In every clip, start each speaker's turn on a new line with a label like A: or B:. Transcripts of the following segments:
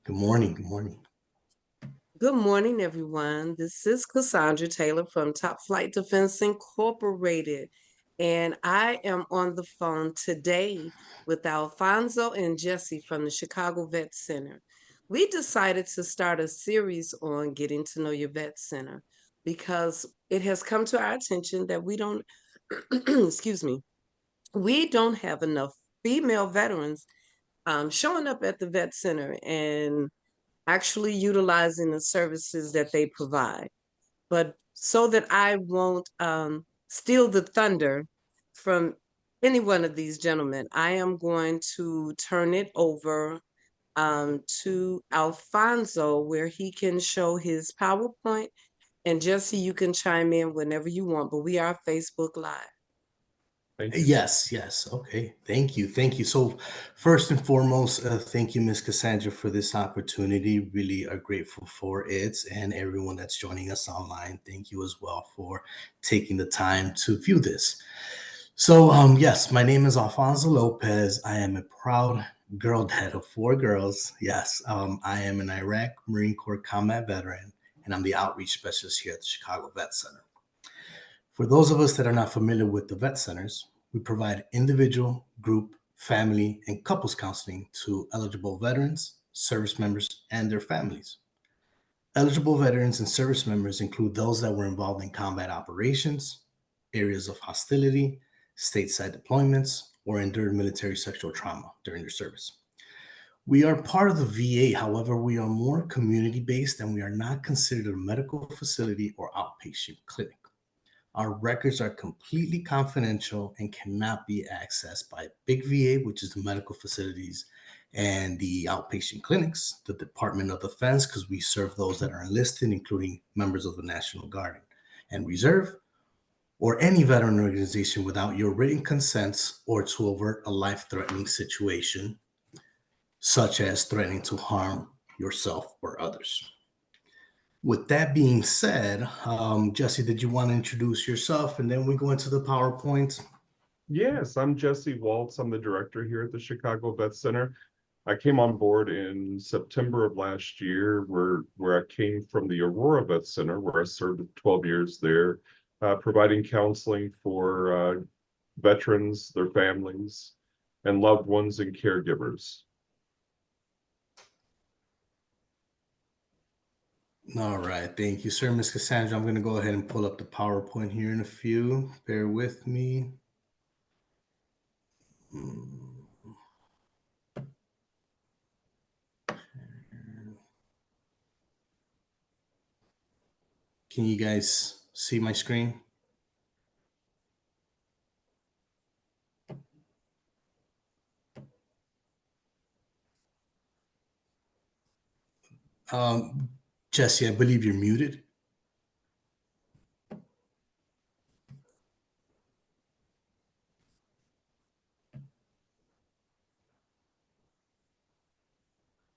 A: Good morning. Good morning.
B: Good morning, everyone. This is Cassandra Taylor from Top Flight Defense Incorporated, and I am on the phone today with Alfonso and Jesse from the Chicago Vet Center. We decided to start a series on getting to know your vet center because it has come to our attention that we don't, excuse me, we don't have enough female veterans showing up at the vet center and actually utilizing the services that they provide. But so that I won't steal the thunder from any one of these gentlemen, I am going to turn it over to Alfonso where he can show his PowerPoint. And Jesse, you can chime in whenever you want, but we are Facebook Live.
C: Thank you.
A: Yes. Okay. Thank you. Thank you. So, first and foremost, thank you, Miss Cassandra, for this opportunity. Really are grateful for it, and everyone that's joining us online. Thank you as well for taking the time to view this. So, yes, my name is Alfonso Lopez. I am a proud girl dad of 4 girls. Yes, I am an Iraq Marine Corps combat veteran, and I'm the outreach specialist here at the Chicago Vet Center. For those of us that are not familiar with the vet centers, we provide individual, group, family, and couples counseling to eligible veterans, service members, and their families. Eligible veterans and service members include those that were involved in combat operations, areas of hostility, stateside deployments, or endured military sexual trauma during their service. We are part of the VA, however, we are more community based and we are not considered a medical facility or outpatient clinic. Our records are completely confidential and cannot be accessed by Big VA, which is the medical facilities, and the outpatient clinics, the Department of Defense, because we serve those that are enlisted, including members of the National Guard and Reserve, or any veteran organization without your written consents or to avert a life-threatening situation, such as threatening to harm yourself or others. With that being said, Jesse, did you want to introduce yourself and then we go into the PowerPoint?
C: Yes, I'm Jesse Waltz. I'm the director here at the Chicago Vet Center. I came on board in September of last year, where I came from the Aurora Vet Center, where I served 12 years there, providing counseling for veterans, their families, and loved ones and caregivers.
A: All right, thank you, sir. Ms. Cassandra, I'm going to go ahead and pull up the PowerPoint here in a few. Bear with me. Can you guys see my screen? Jesse, I believe you're muted.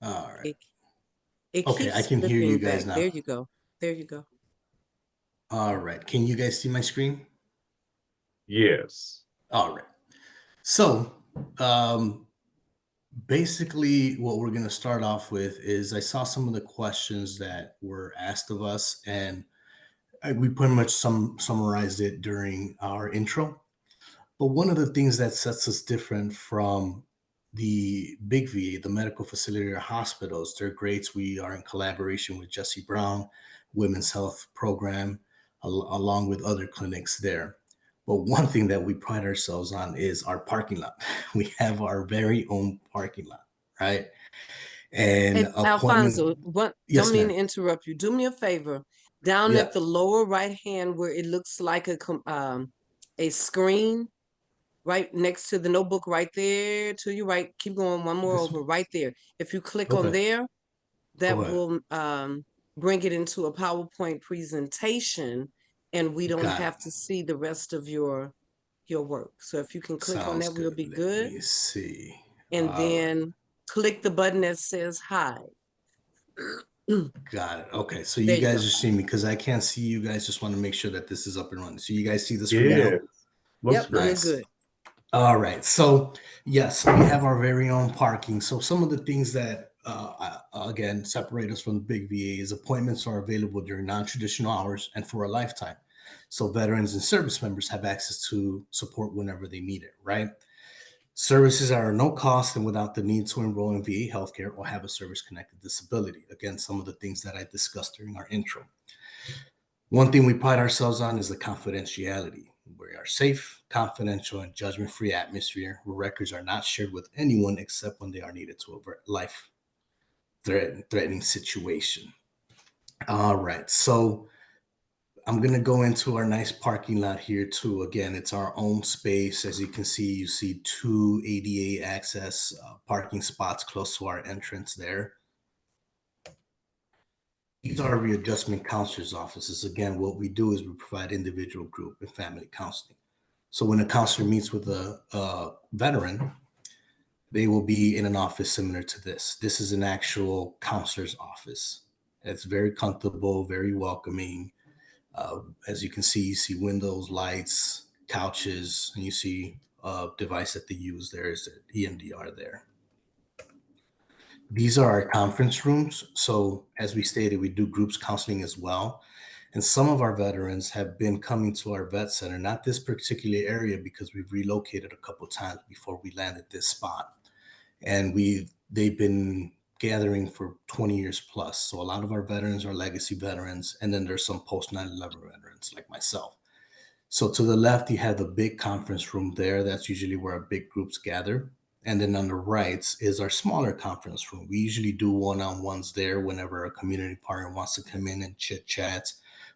A: All right.
B: It
A: Okay,
B: keeps
A: I can hear you
B: flipping
A: guys
B: back.
A: now.
B: There you go. There you go.
A: All right. Can you guys see my screen?
C: Yes.
A: All right. So, basically, what we're going to start off with is I saw some of the questions that were asked of us, and we pretty much summarized it during our intro. But one of the things that sets us different from the big VA, the medical facility or hospitals, they're great. We are in collaboration with Jesse Brown Women's Health Program, along with other clinics there. But one thing that we pride ourselves on is our parking lot. We have our very own parking lot, right? And
B: Hey, Alfonso,
A: Yes,
B: don't mean
A: ma'am.
B: to interrupt you. Do me a favor. Down
A: Yeah.
B: at the lower right hand where it looks like a screen, right next to the notebook right there to your right. Keep going one more
A: This
B: over right there. If you click on
A: Okay.
B: there, that
A: Go ahead.
B: will bring it into a PowerPoint presentation and we don't
A: Got it.
B: have to see the rest of your work. So if you can click on
A: Sounds
B: that, we'll
A: good.
B: be
A: Let
B: good.
A: me see.
B: And
A: All right.
B: then click the button that says hide.
A: Got it. Okay. So you
B: There you
A: guys
B: go.
A: are seeing me because I can't see you guys. Just want to make sure that this is up and running. So you guys see the screen now?
C: Yeah. Looks
B: Yep,
C: great.
B: you're
A: Nice.
B: good.
A: All right. So yes, we have our very own parking. So some of the things that again, separate us from the big VAs. Appointments are available during non-traditional hours and for a lifetime. So veterans and service members have access to support whenever they need it, right? Services are no cost and without the need to enroll in VA healthcare or have a service-connected disability. Again, some of the things that I discussed during our intro. One thing we pride ourselves on is the confidentiality. We are safe, confidential, and judgment-free atmosphere where records are not shared with anyone except when they are needed to avert life-threatening situation. All right, so I'm going to go into our nice parking lot here too. Again, it's our own space. As you can see, you see two ADA access parking spots close to our entrance there. These are readjustment counselors' offices. Again, what we do is we provide individual, group, and family counseling. So when a counselor meets with a veteran, they will be in an office similar to this. This is an actual counselor's office. It's very comfortable, very welcoming. As you can see, you see windows, lights, couches, and you see a device that they use. There is an EMDR there. These are our conference rooms. So as we stated, we do groups counseling as well. And some of our veterans have been coming to our vet center, not this particular area because we've relocated a couple of times before we landed this spot. And they've been gathering for 20 years plus. So a lot of our veterans are legacy veterans, and then there's some post 9/11 veterans like myself. So to the left, you have the big conference room there. That's usually where our big groups gather. And then on the right is our smaller conference room. We usually do one-on-ones there whenever a community partner wants to come in and chit chat.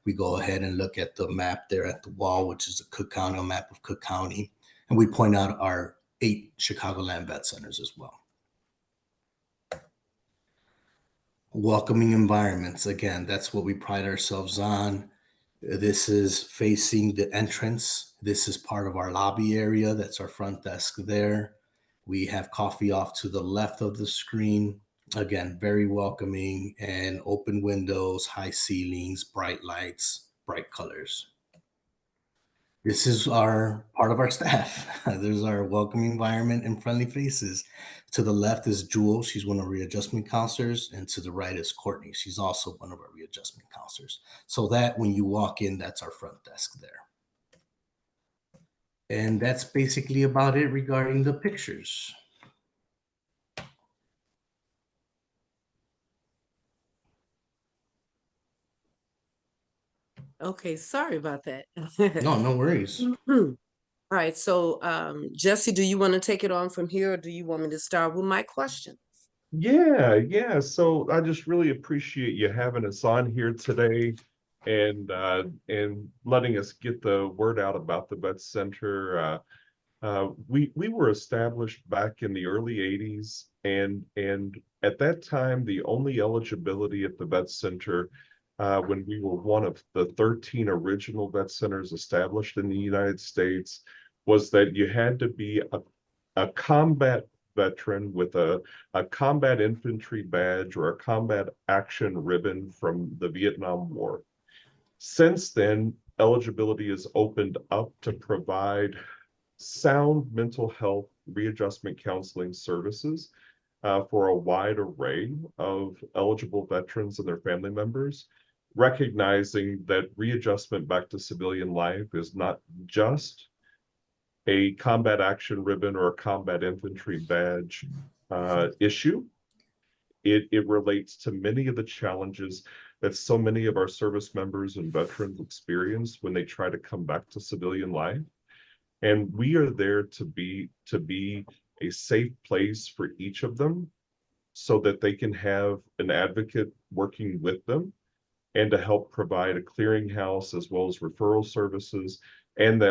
A: We go ahead and look at the map there at the wall, which is the Cook County, a map of Cook County. And we point out our 8 Chicagoland vet centers as well. Welcoming environments. Again, that's what we pride ourselves on. This is facing the entrance. This is part of our lobby area. That's our front desk there. We have coffee off to the left of the screen. Again, very welcoming and open windows, high ceilings, bright lights, bright colors. This is our part of our staff. There's our welcoming environment and friendly faces. To the left is Jewel. She's one of our readjustment counselors. And to the right is Courtney. She's also one of our readjustment counselors. So that when you walk in, that's our front desk there. And that's basically about it regarding the pictures.
B: Okay, sorry about that.
A: No, no worries.
B: All right, so Jesse, do you want to take it on from here, or do you want me to start with my question?
C: Yeah. So I just really appreciate you having us on here today and letting us get the word out about the vet center. We were established back in the early 80s, and at that time the only eligibility at the vet center, when we were one of the 13 original vet centers established in the United States, was that you had to be a combat veteran with a combat infantry badge or a combat action ribbon from the Vietnam War. Since then, eligibility is opened up to provide sound mental health readjustment counseling services for a wide array of eligible veterans and their family members, recognizing that readjustment back to civilian life is not just a combat action ribbon or a combat infantry badge issue. It relates to many of the challenges that so many of our service members and veterans experience when they try to come back to civilian life. And we are there to be a safe place for each of them so that they can have an advocate working with them and to help provide a clearinghouse as well as referral services and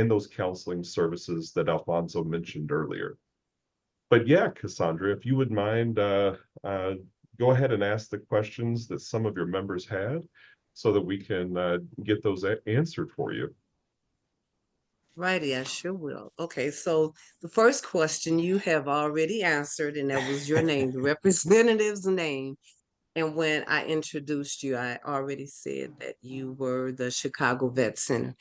C: those counseling services that Alfonso mentioned earlier. But yeah, Cassandra, if you would mind, go ahead and ask the questions that some of your members had so that we can get those answered for you.
B: Righty, I sure will. Okay, so the first question you have already answered, and that was your name, the representative's name. And when I introduced you, I already said that you were the Chicago Vet Center.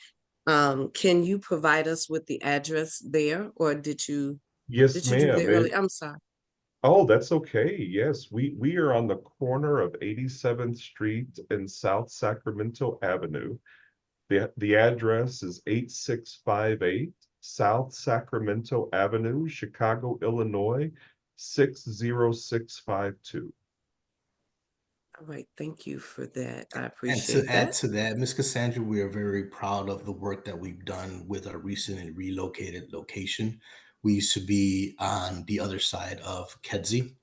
B: Can you provide us with the address there, or did you
C: Yes,
B: do that
C: ma'am.
B: early? I'm sorry.
C: Oh, that's okay. Yes, we are on the corner of 87th Street and South Sacramento Avenue. The address is 8658 South Sacramento Avenue, Chicago, Illinois, 60652.
B: All right, thank you for that. I
A: And to
B: appreciate
A: add
B: that.
A: to that, Ms. Cassandra, we are very proud of the work that we've done with our recently relocated location. We used to be on the other side of Kedzie.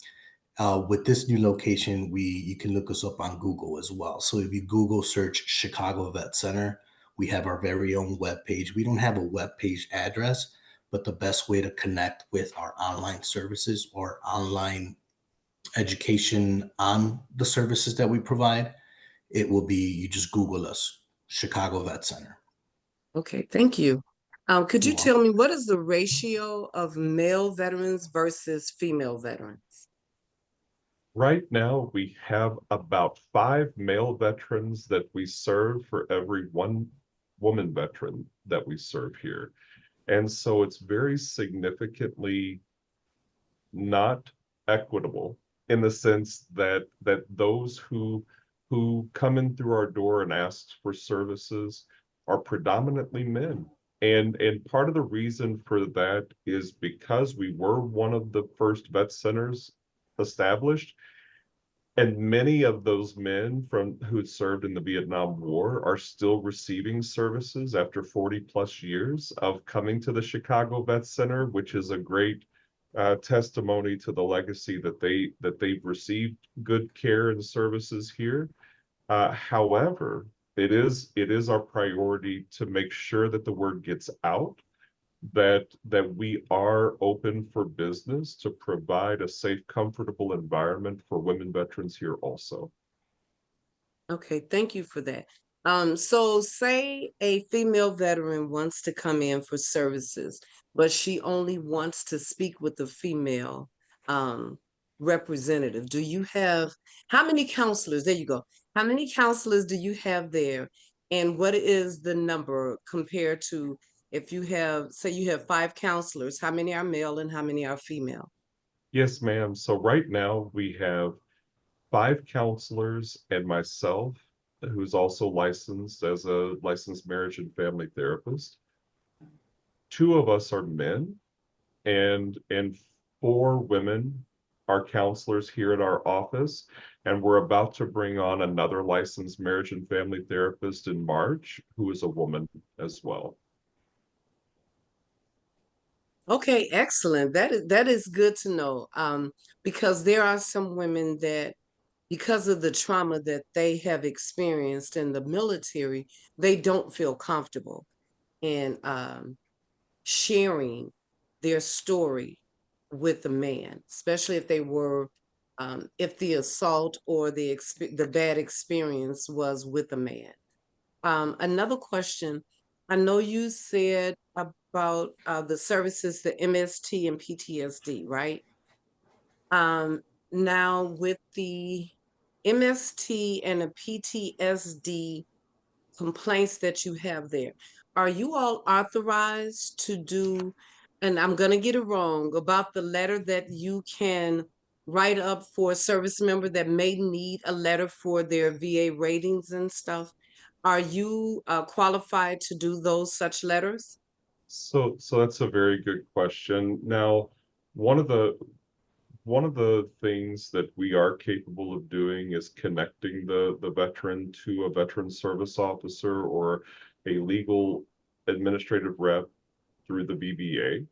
A: With this new location, you can look us up on Google as well. So if you Google search Chicago Vet Center, we have our very own web page. We don't have a web page address, but the best way to connect with our online services or online education on the services that we provide, it will be you just Google us, Chicago Vet Center.
B: Okay, thank you. Could
A: You're
B: you tell
A: welcome.
B: me what is the ratio of male veterans versus female veterans?
C: Right now, we have about 5 male veterans that we serve for every one woman veteran that we serve here. And so it's very significantly not equitable in the sense that those who come in through our door and ask for services are predominantly men. And part of the reason for that is because we were one of the first vet centers established, and many of those men from who had served in the Vietnam War are still receiving services after 40 plus years of coming to the Chicago Vet Center, which is a great testimony to the legacy that they've received good care and services here. However, it is our priority to make sure that the word gets out that we are open for business to provide a safe, comfortable environment for women veterans here also.
B: Okay, thank you for that. So say a female veteran wants to come in for services, but she only wants to speak with the female representative. Do you have how many counselors? There you go. How many counselors do you have there? And what is the number compared to if you have, say you have 5 counselors, how many are male and how many are female?
C: Yes, ma'am. So right now we have 5 counselors and myself, who's also licensed as a licensed marriage and family therapist. 2 of us are men, and 4 women are counselors here at our office. And we're about to bring on another licensed marriage and family therapist in March, who is a woman as well.
B: Okay, excellent. That is good to know. Because there are some women that, because of the trauma that they have experienced in the military, they don't feel comfortable in sharing their story with a man, especially if they were, if the assault or the bad experience was with a man. Another question. I know you said about the services, the MST and PTSD, right? Um, Now with the MST and the PTSD complaints that you have there, are you all authorized to do, and I'm going to get it wrong, about the letter that you can write up for a service member that may need a letter for their VA ratings and stuff? Are you qualified to do those such letters?
C: So that's a very good question. Now, one of the one of the things that we are capable of doing is connecting the veteran to a veteran service officer or a legal administrative rep through the VBA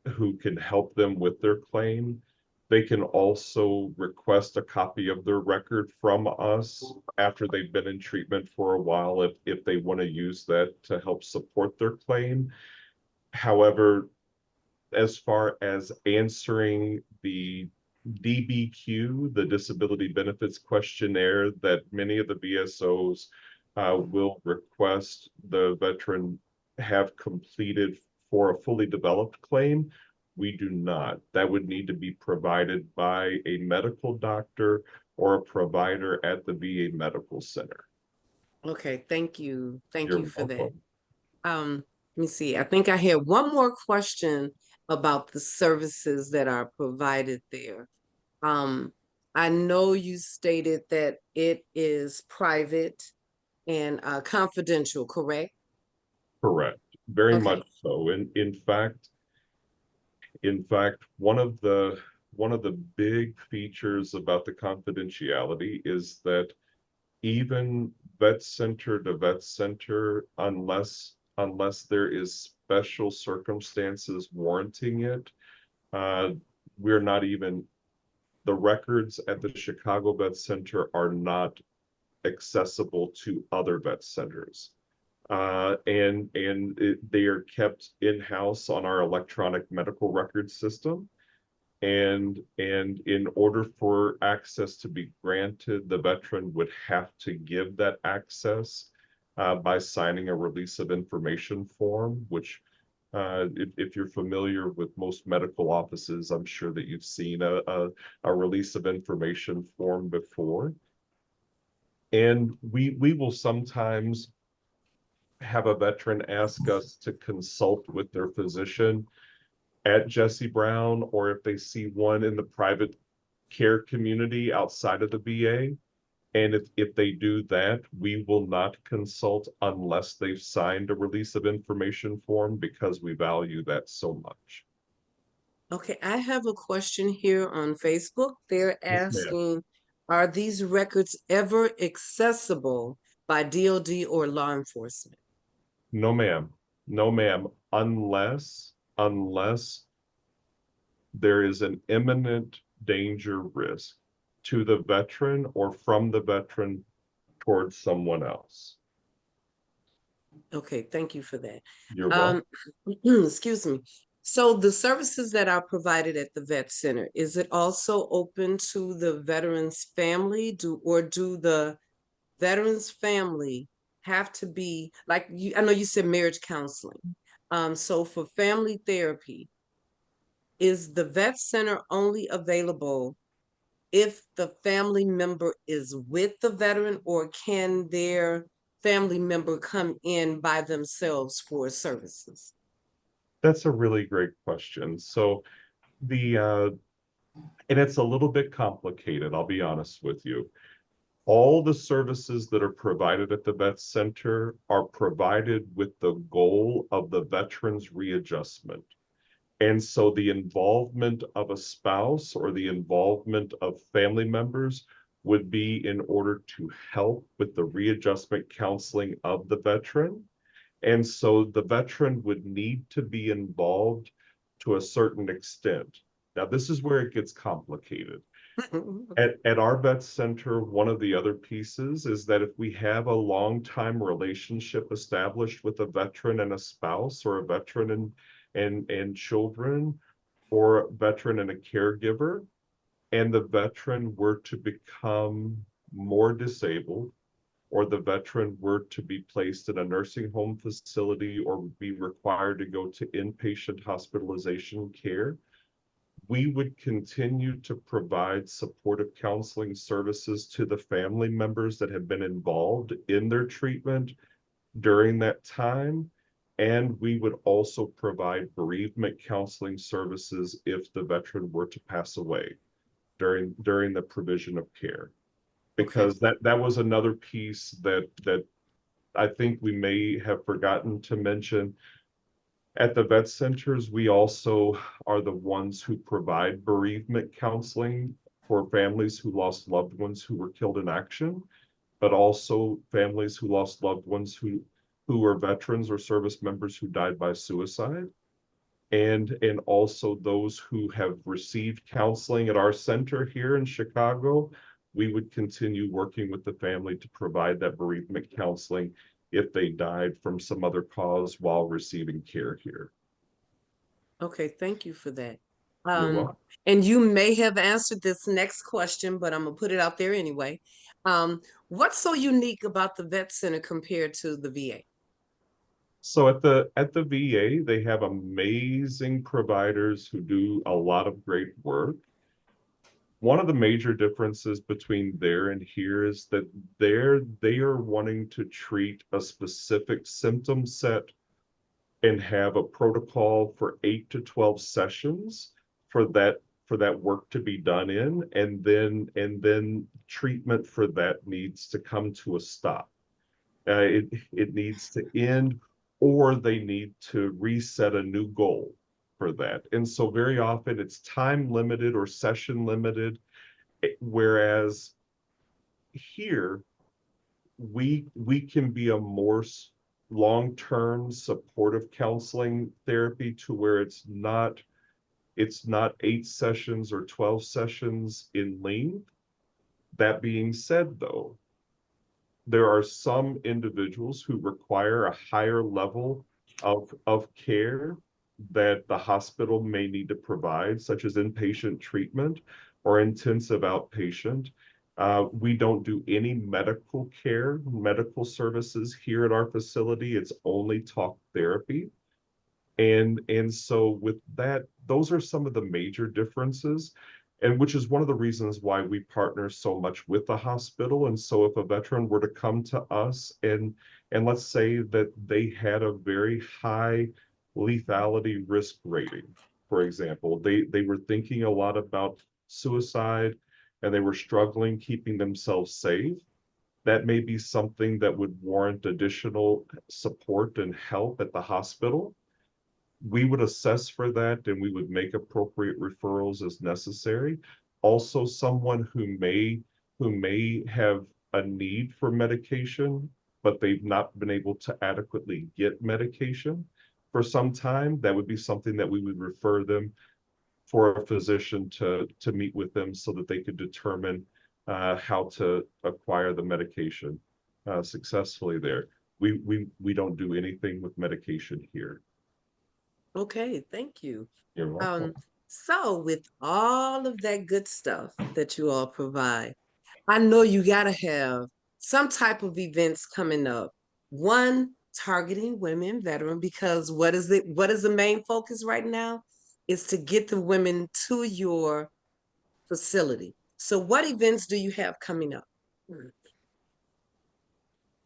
C: who can help them with their claim. They can also request a copy of their record from us after they've been in treatment for a while if they want to use that to help support their claim. However, as far as answering the DBQ, the Disability Benefits Questionnaire that many of the VSOs will request the veteran have completed for a fully developed claim, we do not. That would need to be provided by a medical doctor or a provider at the VA Medical Center.
B: Okay, thank you. Thank you
C: You're
B: for that.
C: welcome.
B: Let me see. I think I had one more question about the services that are provided there. I know you stated that it is private and confidential, correct?
C: Correct. Very much
B: Okay.
C: so. In fact, one of the big features about the confidentiality is that even vet center to vet center, unless there is special circumstances warranting it, uh, we're not even the records at the Chicago Vet Center are not accessible to other vet centers. They are kept in-house on our electronic medical record system. And in order for access to be granted, the veteran would have to give that access by signing a release of information form, which if you're familiar with most medical offices, I'm sure that you've seen a release of information form before. And we will sometimes have a veteran ask us to consult with their physician at Jesse Brown, or if they see one in the private care community outside of the VA. And if they do that, we will not consult unless they've signed a release of information form because we value that so much.
B: Okay, I have a question here on Facebook. They're
C: Yes, ma'am.
B: asking, are these records ever accessible by DOD or law enforcement?
C: No, ma'am. No, ma'am. Unless there is an imminent danger risk to the veteran or from the veteran towards someone else.
B: Okay, thank you for that.
C: You're welcome.
B: Excuse me. So the services that are provided at the vet center, is it also open to the veteran's family? Do the veteran's family have to be like you? I know you said marriage counseling. So for family therapy, is the vet center only available if the family member is with the veteran, or can their family member come in by themselves for services?
C: That's a really great question. So and it's a little bit complicated, I'll be honest with you. All the services that are provided at the vet center are provided with the goal of the veteran's readjustment. And so the involvement of a spouse or the involvement of family members would be in order to help with the readjustment counseling of the veteran. And so the veteran would need to be involved to a certain extent. Now, this is where it gets complicated. At our vet center, one of the other pieces is that if we have a long-time relationship established with a veteran and a spouse, or a veteran and children, or a veteran and a caregiver, and the veteran were to become more disabled, or the veteran were to be placed in a nursing home facility or be required to go to inpatient hospitalization care, we would continue to provide supportive counseling services to the family members that have been involved in their treatment during that time. And we would also provide bereavement counseling services if the veteran were to pass away during the provision of care.
B: Okay.
C: Because that was another piece that I think we may have forgotten to mention. At the vet centers, we also are the ones who provide bereavement counseling for families who lost loved ones who were killed in action, but also families who lost loved ones who were veterans or service members who died by suicide. And also those who have received counseling at our center here in Chicago. We would continue working with the family to provide that bereavement counseling if they died from some other cause while receiving care here.
B: Okay, thank you for that.
C: You're
B: Um,
C: welcome.
B: and you may have answered this next question, but I'm gonna put it out there anyway. What's so unique about the vet center compared to the VA?
C: So at the VA, they have amazing providers who do a lot of great work. One of the major differences between there and here is that they are wanting to treat a specific symptom set and have a protocol for 8 to 12 sessions for that work to be done in, and then treatment for that needs to come to a stop. It needs to end, or they need to reset a new goal for that. And so very often it's time limited or session limited, whereas here we can be a more long-term supportive counseling therapy, to where it's not 8 sessions or 12 sessions in length. That being said, though, there are some individuals who require a higher level of care that the hospital may need to provide, such as inpatient treatment or intensive outpatient. We don't do any medical services here at our facility. It's only talk therapy. And so with that, those are some of the major differences, and which is one of the reasons why we partner so much with the hospital. And so if a veteran were to come to us and let's say that they had a very high lethality risk rating, for example, they were thinking a lot about suicide and they were struggling keeping themselves safe, that may be something that would warrant additional support and help at the hospital. We would assess for that and we would make appropriate referrals as necessary. Also, someone who may have a need for medication, but they've not been able to adequately get medication for some time, that would be something that we would refer them for a physician to meet with them so that they could determine how to acquire the medication successfully there. We don't do anything with medication here.
B: Okay, thank you.
C: You're welcome.
B: So with all of that good stuff that you all provide, I know you gotta have some type of events coming up. One, targeting women veteran, because what is the main focus right now? Is to get the women to your facility. So what events do you have coming up?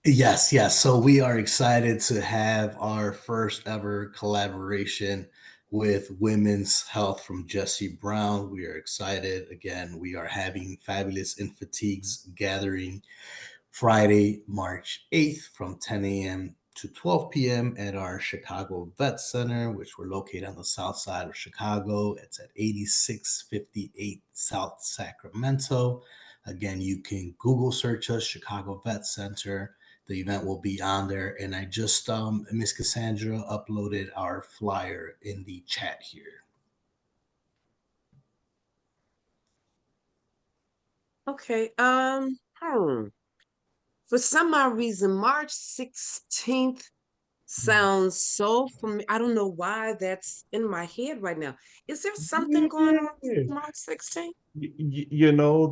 A: Yes, yes. So we are excited to have our first ever collaboration with Women's Health from Jesse Brown. We are excited. Again, we are having Fabulous in Fatigues gathering Friday, March 8th from 10 a.m. to 12 p.m. at our Chicago Vet Center, which we're located on the south side of Chicago. It's at 8658 South Sacramento. Again, you can Google search us, Chicago Vet Center. The event will be on there. And I just, Miss Cassandra uploaded our flyer in the chat here.
B: Okay. For some odd reason, March 16th sounds so familiar. I don't know why that's in my head right now. Is there something going on
C: Yeah.
B: March 16th?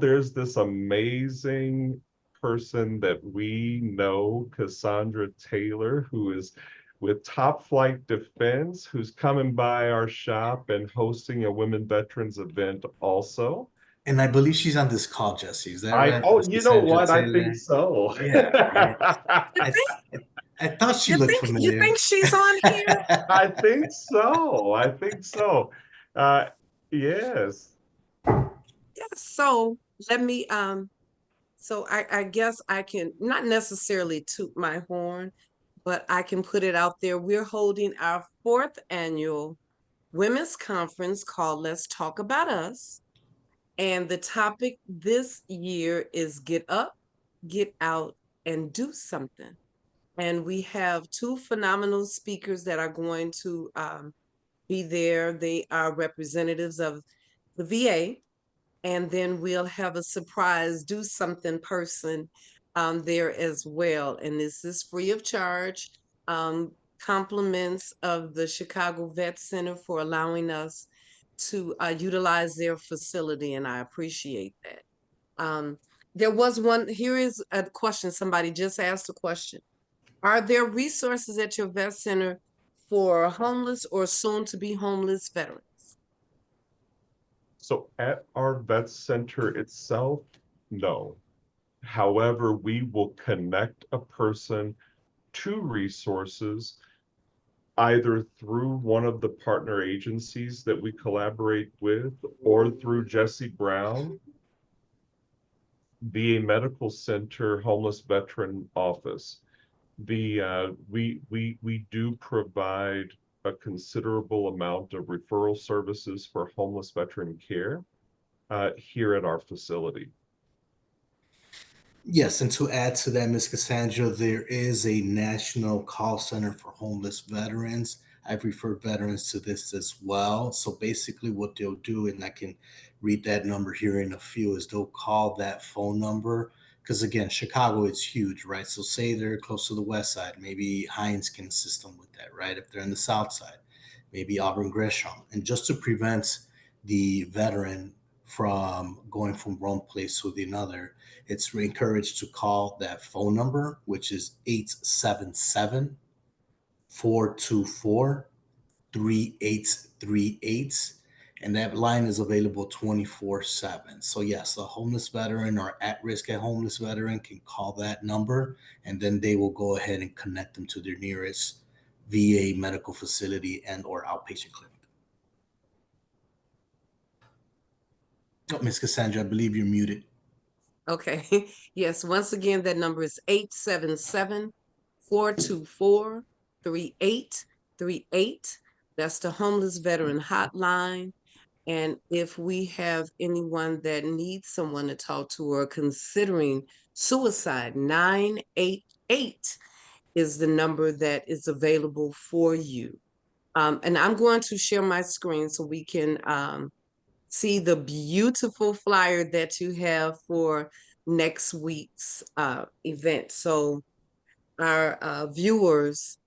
C: There's this amazing person that we know, Cassandra Taylor, who is with Top Flight Defense, who's coming by our shop and hosting a women veterans event also.
A: And I believe she's on this call, Jesse. Is that
C: I
A: right?
C: oh,
A: Miss
C: you know
A: Cassandra
C: what? I think
A: Taylor?
C: so.
A: Yeah, right.
B: You
A: I,
B: think
A: I thought she looked
B: you
A: familiar.
B: think she's on here?
C: I think so. I think so. Uh, yes.
B: Yes. So let me so I guess I can not necessarily toot my horn, but I can put it out there. We're holding our fourth annual women's conference called Let's Talk About Us. And the topic this year is get up, get out, and do something. And we have two phenomenal speakers that are going to be there. They are representatives of the VA. And then we'll have a surprise do something person there as well. And this is free of charge. Compliments of the Chicago Vet Center for allowing us to utilize their facility, and I appreciate that. Um, there was one, here is a question. Somebody just asked a question. Are there resources at your vet center for homeless or soon to be homeless veterans?
C: So at our vet center itself, no. However, we will connect a person to resources either through one of the partner agencies that we collaborate with or through Jesse Brown, VA Medical Center Homeless Veteran Office. We do provide a considerable amount of referral services for homeless veteran care here at our facility.
A: Yes, and to add to that, Ms. Cassandra, there is a national call center for homeless veterans. I've referred veterans to this as well. So basically, what they'll do, and I can read that number here in a few, is they'll call that phone number. Because again, Chicago is huge, right? So say they're close to the west side, maybe Hines can assist them with that, right? If they're in the south side, maybe Auburn Gresham. And just to prevent the veteran from going from one place to the another, it's encouraged to call that phone number, which is 877 424 3838. And that line is available 24/7. So, yes, a homeless veteran or at risk at homeless veteran can call that number, and then they will go ahead and connect them to their nearest VA medical facility and or outpatient clinic. Oh, Miss Cassandra, I believe you're muted.
B: Okay. Yes, once again, that number is 877-424-3838. That's the Homeless Veteran Hotline. And if we have anyone that needs someone to talk to or considering suicide, 988 is the number that is available for you. And I'm going to share my screen so we can see the beautiful flyer that you have for next week's event. So our viewers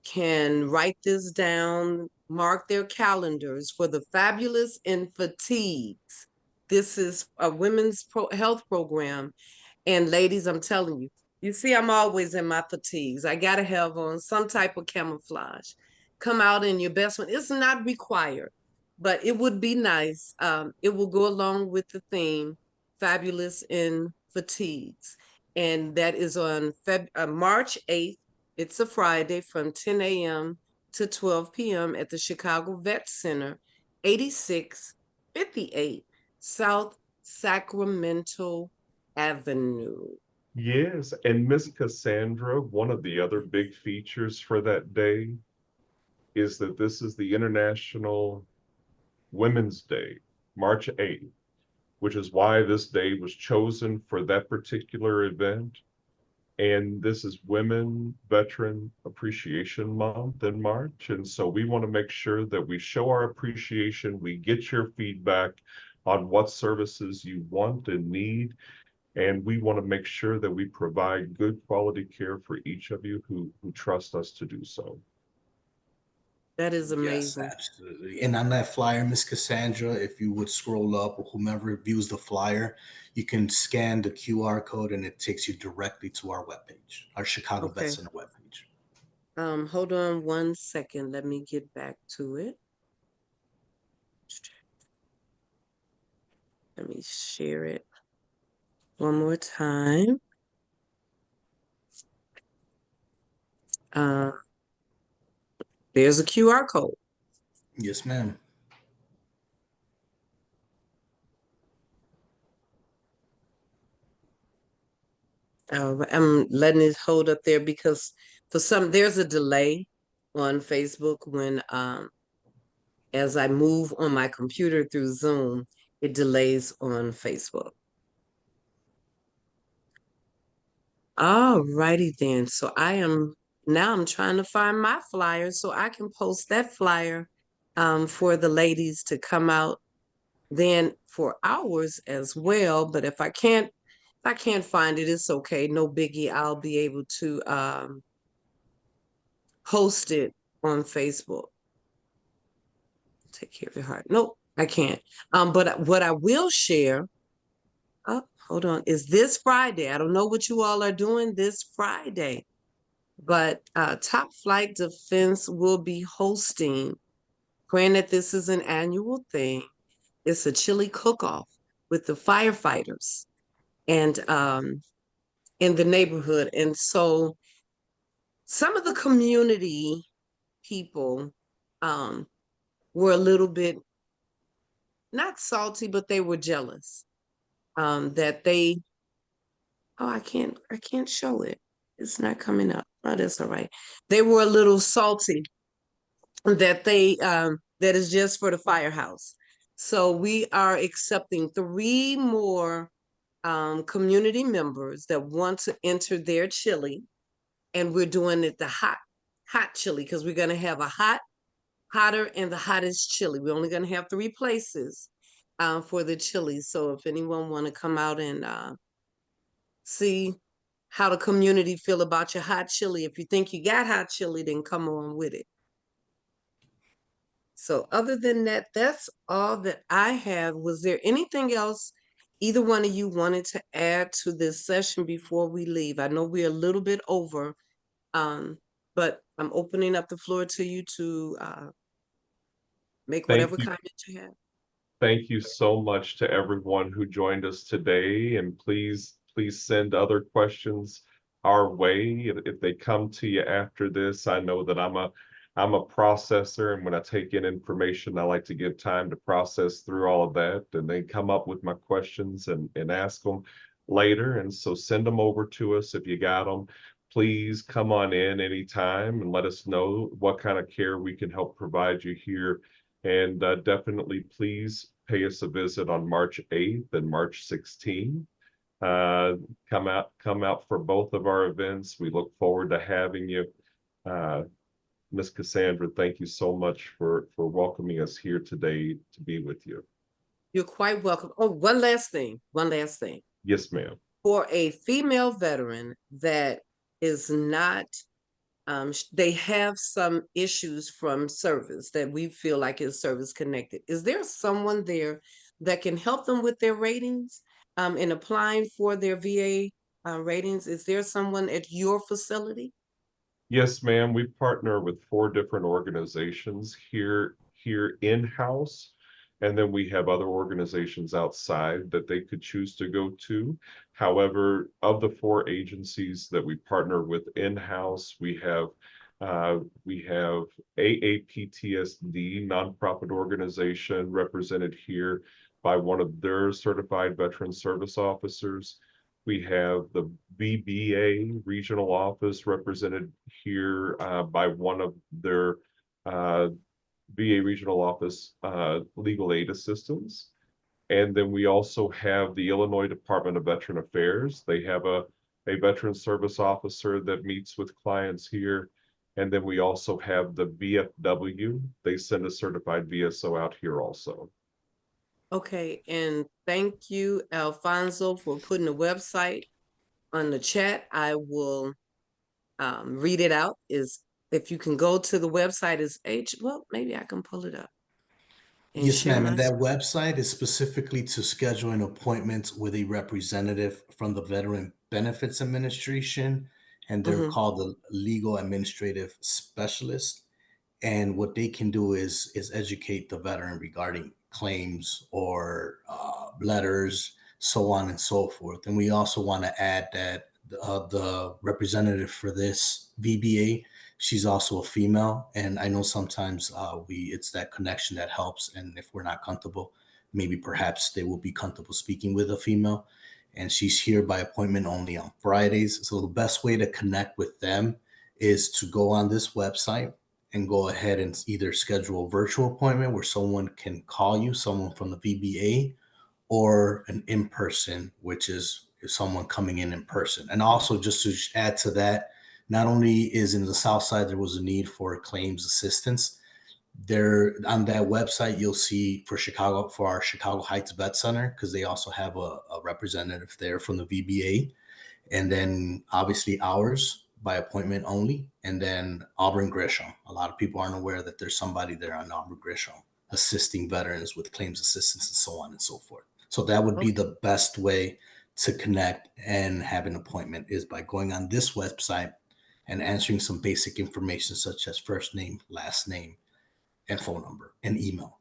B: can write this down, mark their calendars for the Fabulous in Fatigues. This is a women's health program. And ladies, I'm telling you, you see, I'm always in my fatigues. I got to have on some type of camouflage. Come out in your best one. It's not required, but it would be nice. It will go along with the theme, Fabulous in Fatigues. And that is on March 8th. It's a Friday from 10 a.m. to 12 p.m. at the Chicago Vet Center, 8658 South Sacramento Avenue.
C: Yes, and Miss Cassandra, one of the other big features for that day is that this is the International Women's Day, March 8th, which is why this day was chosen for that particular event. And this is Women Veteran Appreciation Month in March. And so we want to make sure that we show our appreciation, we get your feedback on what services you want and need. And we want to make sure that we provide good quality care for each of you who trust us to do so.
B: That is
A: Yes,
B: amazing.
A: absolutely. And on that flyer, Miss Cassandra, if you would scroll up or whomever views the flyer, you can scan the QR code and it takes you directly to our webpage, our Chicago Vet
B: Okay.
A: Center webpage.
B: Hold on one second. Let me get back to it. Let me share it one more time. There's a QR code.
A: Yes, ma'am.
B: I'm letting it hold up there because there's a delay on Facebook when as I move on my computer through Zoom, it delays on Facebook. All righty then. So I'm trying to find my flyer so I can post that flyer for the ladies to come out then for hours as well. But if I can't find it, it's okay. No biggie. I'll be able to post it on Facebook. Take care of your heart. Nope, I can't. But what I will share, oh, hold on, is this Friday. I don't know what you all are doing this Friday, but Top Flight Defense will be hosting, granted this is an annual thing, it's a chili cook-off with the firefighters and in the neighborhood. And so some of the community people were a little bit not salty, but they were jealous that they. Oh, I can't show it. It's not coming up. Oh, that's all right. They were a little salty that that is just for the firehouse. So we are accepting 3 more community members that want to enter their chili, and we're doing it the hot chili because we're gonna have a hotter, and the hottest chili. We're only gonna have 3 places for the chili. So if anyone want to come out and see how the community feel about your hot chili, if you think you got hot chili, then come on with it. So other than that, that's all that I have. Was there anything else either one of you wanted to add to this session before we leave? I know we're a little bit over, but I'm opening up the floor to you to make
C: Thank
B: whatever
C: you.
B: comment you have.
C: Thank you so much to everyone who joined us today, and please send other questions our way if they come to you after this. I know that I'm a processor, and when I take in information, I like to give time to process through all of that and then come up with my questions and ask them later. And so send them over to us if you got them. Please come on in anytime and let us know what kind of care we can help provide you here. And definitely please pay us a visit on March 8th and March 16th. Come out for both of our events. We look forward to having you. Miss Cassandra, thank you so much for welcoming us here today to be with you.
B: You're quite welcome. Oh, one last thing.
C: Yes, ma'am.
B: For a female veteran that is not they have some issues from service that we feel like is service connected. Is there someone there that can help them with their ratings in applying for their VA ratings? Is there someone at your facility?
C: Yes, ma'am. We partner with 4 different organizations here in-house, and then we have other organizations outside that they could choose to go to. However, of the 4 agencies that we partner with in-house, we have AAPTSD nonprofit organization represented here by one of their certified veteran service officers. We have the VBA regional office represented here by one of their VA regional office legal aid assistants. And then we also have the Illinois Department of Veteran Affairs. They have a veteran service officer that meets with clients here. And then we also have the VFW. They send a certified VSO out here also.
B: Okay, and thank you, Alfonso, for putting the website on the chat. I will read it out. Is if you can go to the website is well, maybe I can pull it up and
A: Yes,
B: share
A: ma'am. And
B: my
A: that
B: screen.
A: website is specifically to schedule an appointment with a representative from the Veteran Benefits Administration, and they're
B: Mhm.
A: called the Legal Administrative Specialist. And what they can do is educate the veteran regarding claims or letters, so on and so forth. And we also want to add that the representative for this VBA, she's also a female, and I know sometimes it's that connection that helps. And if we're not comfortable, maybe perhaps they will be comfortable speaking with a female. And she's here by appointment only on Fridays. So the best way to connect with them is to go on this website and go ahead and either schedule a virtual appointment where someone can call you, someone from the VBA, or an in-person, which is someone coming in person. And also, just to add to that, not only is in the South Side there was a need for claims assistance. There on that website, you'll see for our Chicago Heights Vet Center, because they also have a representative there from the VBA, and then obviously ours by appointment only, and then Auburn Gresham. A lot of people aren't aware that there's somebody there on Auburn Gresham assisting veterans with claims assistance and so on and so forth. So that would be
B: Okay.
A: the best way to connect and have an appointment, is by going on this website and answering some basic information such as first name, last name, and phone number and email.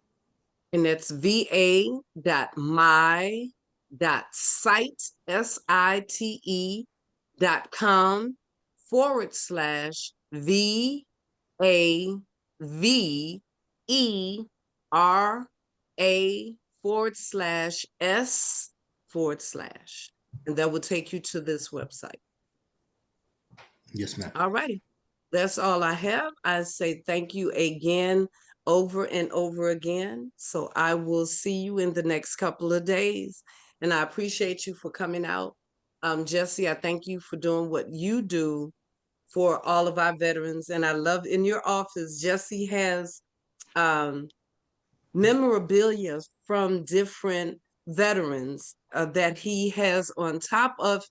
B: And that's va.my.site.com /VA VERA/S/, and that will take you to this website.
A: Yes, ma'am.
B: All righty. That's all I have. I say thank you again over and over again. So I will see you in the next couple of days. And I appreciate you for coming out. Jesse, I thank you for doing what you do for all of our veterans. And I love in your office, Jesse has memorabilia from different veterans that he has on top of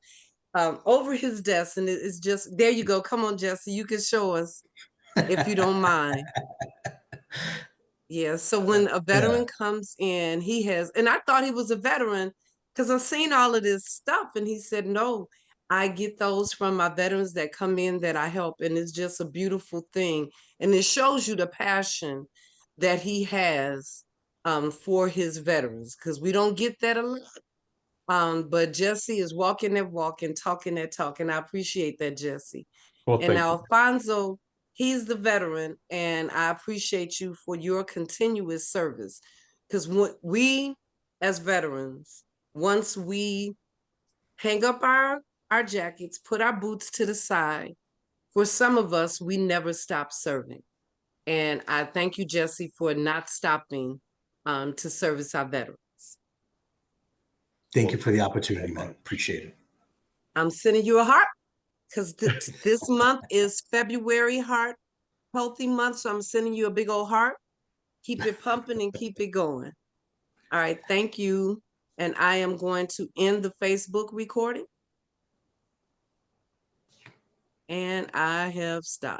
B: over his desk, and it's just there you go. Come on, Jesse, you can show us if you don't mind. Yeah. So when a veteran comes in, he has, and I thought he was a veteran because I've seen all of this stuff, and he said, "No, I get those from my veterans that come in that I help," and it's just a beautiful thing, and it shows you the passion that he has for his veterans because we don't get that a lot. But Jesse is walking that walk and talking that talk, and I appreciate that, Jesse.
C: Well,
B: And
C: thank you.
B: Alfonso, he's the veteran, and I appreciate you for your continuous service. Because we, as veterans, once we hang up our jackets, put our boots to the side, for some of us, we never stop serving. And I thank you, Jesse, for not stopping to service our veterans.
A: Thank you for the opportunity, man. Appreciate it.
B: I'm sending you a heart because this month is February Heart Healthy Month. So I'm sending you a big old heart. Keep it pumping and keep it going. All right. Thank you. And I am going to end the Facebook recording. And I have stopped.